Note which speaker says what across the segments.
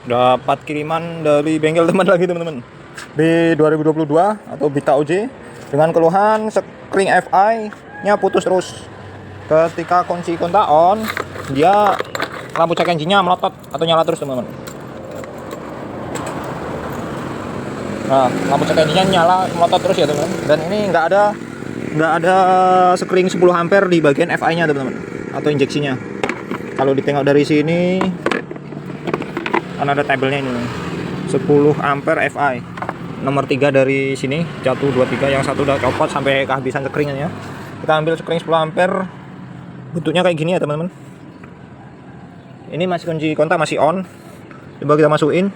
Speaker 1: Dapat kiriman dari bengkel teman lagi teman-teman. B2022 atau Bita OJ dengan keluhan spring FI nya putus terus. Ketika kunci kontak on, dia lampu cek engine-nya melotot atau nyala terus teman-teman. Nah, lampu cek engine-nya nyala melotot terus ya teman-teman. Dan ini nggak ada spring 10 ampere di bagian FI-nya teman-teman, atau injeksinya. Kalau ditengok dari sini kan ada tabelnya ini 10 ampere FI nomor 3 dari sini, 123, yang satu udah copot sampai kehabisan skringnya. Kita ambil skring 10 ampere, bentuknya kayak gini ya teman-teman. Ini masih kunci kontak masih on, coba kita masukin.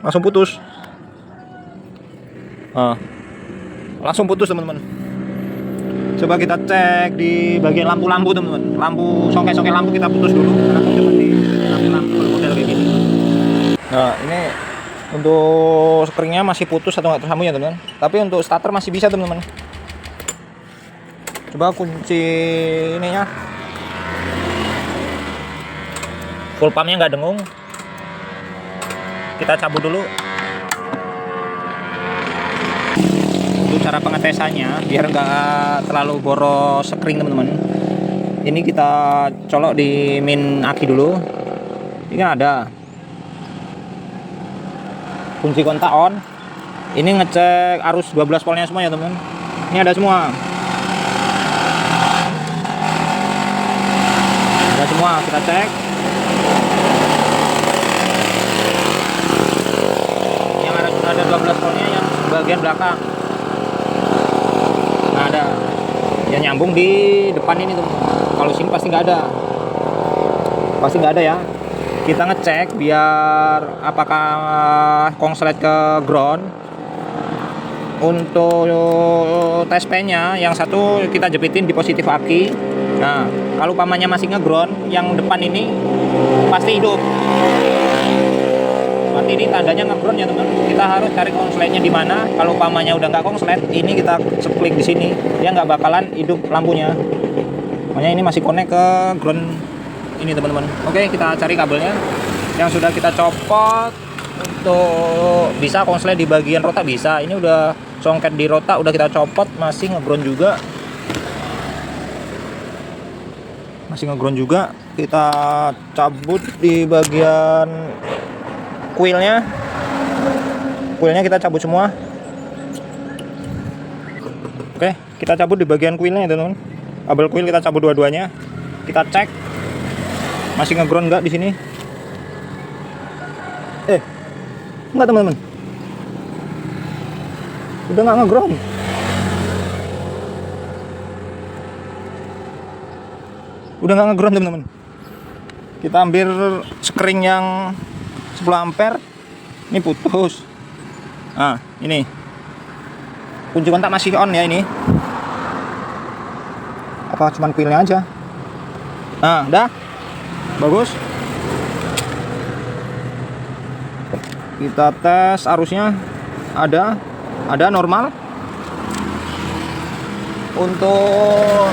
Speaker 1: Langsung putus. Langsung putus teman-teman. Coba kita cek di bagian lampu-lampu teman-teman. Lampu songket-songket lampu kita putus dulu karena seperti lampu-lampu model kayak gini. Nah, ini untuk springnya masih putus atau nggak tersambung ya teman-teman. Tapi untuk starter masih bisa teman-teman. Coba kunci ininya. Full pumpnya nggak dengung. Kita cabut dulu. Untuk cara pengetesannya biar nggak terlalu boros spring teman-teman, ini kita colok di min aki dulu. Ini ada kunci kontak on, ini ngecek arus 12 voltnya semua ya teman-teman. Ini ada semua, kita cek. Yang ada 12 voltnya yang bagian belakang. Ada yang nyambung di depan ini teman. Kalau sini pasti nggak ada, ya. Kita ngecek biar apakah konslet ke ground. Untuk tes pen-nya yang satu kita jepitin di positif aki. Nah, kalau umpamanya masih nge-ground, yang depan ini pasti hidup. Berarti ini tandanya nge-ground ya teman. Kita harus cari konsletnya di mana. Kalau umpamanya udah nggak konslet, ini kita klik di sini, dia nggak bakalan hidup lampunya. Makanya ini masih connect ke ground ini teman-teman. Oke, kita cari kabelnya yang sudah kita copot. Untuk bisa konslet di bagian rota bisa. Ini udah songket di rota udah kita copot, masih nge-ground juga. Kita cabut di bagian kuilnya kita cabut semua. Oke, kita cabut di bagian kuilnya ya teman-teman. Kabel kuil kita cabut dua-duanya. Kita cek masih nge-ground nggak di sini. Enggak teman-teman, udah nggak nge-ground. Teman-teman. Kita ambil spring yang 10 ampere, ini putus. Nah, ini kunci kontak masih on ya ini. Apa cuman pilnya aja? Nah, udah bagus. Kita tes arusnya, ada normal. Untuk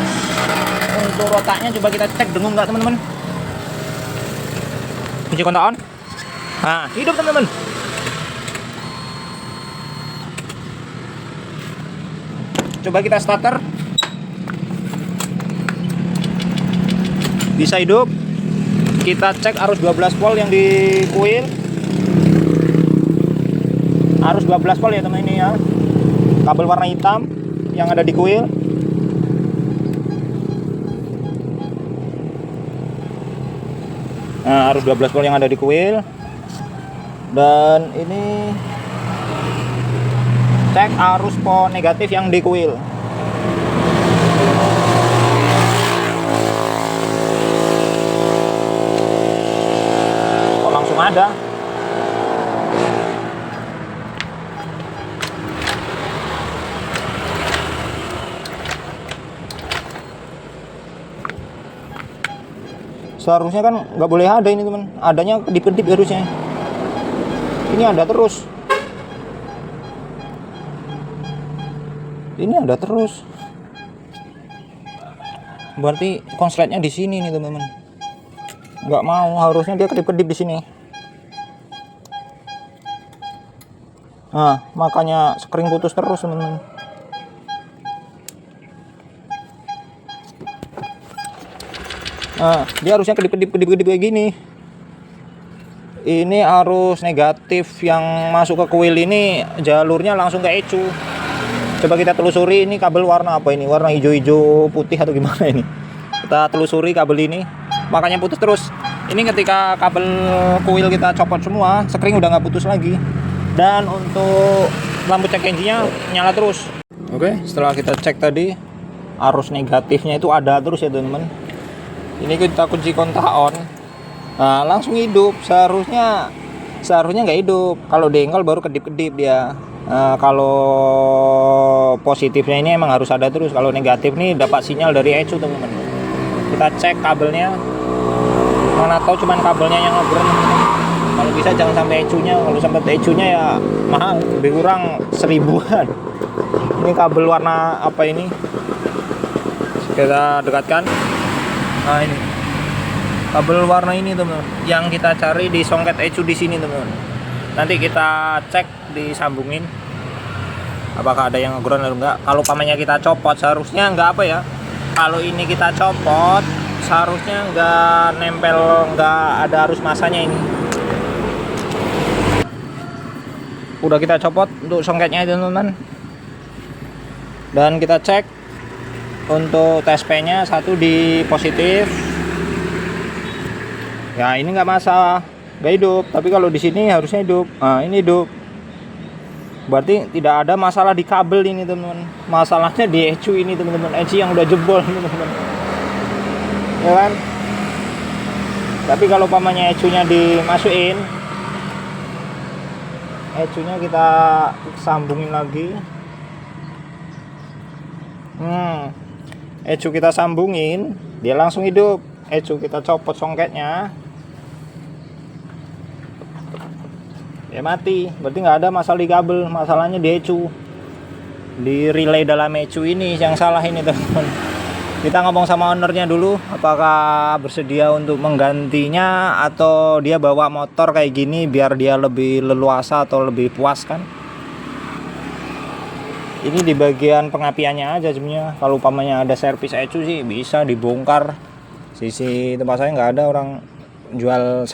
Speaker 1: rotaknya coba kita cek dengung nggak teman-teman. Kunci kontak on. Nah, hidup teman-teman. Coba kita starter, bisa hidup. Kita cek arus 12 volt yang di kuil. Arus 12 volt ya teman ini ya. Kabel warna hitam yang ada di kuil. Nah, arus 12 volt yang ada di kuil. Dan ini cek arus negatif yang di kuil. Kok langsung ada? Seharusnya kan nggak boleh ada ini teman, adanya kedip-kedip harusnya. Ini ada terus. Berarti konsletnya di sini nih teman-teman. nggak mau, harusnya dia kedip-kedip di sini. Nah, makanya spring putus terus teman-teman. Nah, dia harusnya kedip-kedip kayak gini. Ini arus negatif yang masuk ke kuil ini jalurnya langsung ke ECU. Coba kita telusuri ini kabel warna apa ini? Warna hijau-hijau putih atau gimana ini? Kita telusuri kabel ini. Makanya putus terus. Ini ketika kabel kuil kita copot semua, sekring udah nggak putus lagi. Dan untuk lampu cek engine-nya nyala terus. Oke, setelah kita cek tadi arus negatifnya itu ada terus ya teman-teman. Ini kita kunci kontak on. Nah, langsung hidup. Seharusnya nggak hidup. Kalau dengkol baru kedip-kedip dia. Nah, kalau positifnya ini emang harus ada terus. Kalau negatif nih dapat sinyal dari ECU teman-teman. Kita cek kabelnya. Mana tahu cuman kabelnya yang ngebrem. Kalau bisa jangan sampai ECU-nya. Kalau sampai ECU-nya ya mahal, lebih kurang 1000-an. Ini kabel warna apa ini? Kita dekatkan. Nah, ini kabel warna ini teman-teman. Yang kita cari di songket ECU di sini teman-teman. Nanti kita cek disambungin. Apakah ada yang ngeground atau enggak? Kalau pamannya kita copot seharusnya enggak apa ya? Kalau ini kita copot seharusnya enggak nempel, enggak ada arus masanya ini. Udah kita copot untuk songketnya teman-teman. Dan kita cek untuk tes P nya satu di positif. Ya ini nggak masalah, nggak hidup. Tapi kalau di sini harusnya hidup. Nah ini hidup. Berarti tidak ada masalah di kabel ini teman-teman. Masalahnya di ECU ini teman-teman. ECU yang udah jebol teman-teman. Ya kan? Tapi kalau pamannya ECU-nya dimasukin, ECU-nya kita sambungin lagi. ECU kita sambungin, dia langsung hidup. ECU kita copot songketnya, dia mati. Berarti nggak ada masalah di kabel, masalahnya di ECU, di relay dalam ECU ini yang salah ini teman-teman. Kita ngomong sama ownernya dulu, apakah bersedia untuk menggantinya atau dia bawa motor kayak gini biar dia lebih leluasa atau lebih puas kan. Ini di bagian pengapiannya aja sebenarnya. Kalau umpamanya ada servis ECU sih bisa dibongkar. Sisi tempat saya nggak ada orang jual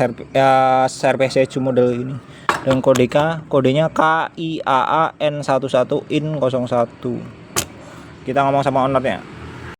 Speaker 1: servis ECU model ini. Dan kodenya KIAAN11IN01. Kita ngomong sama ownernya.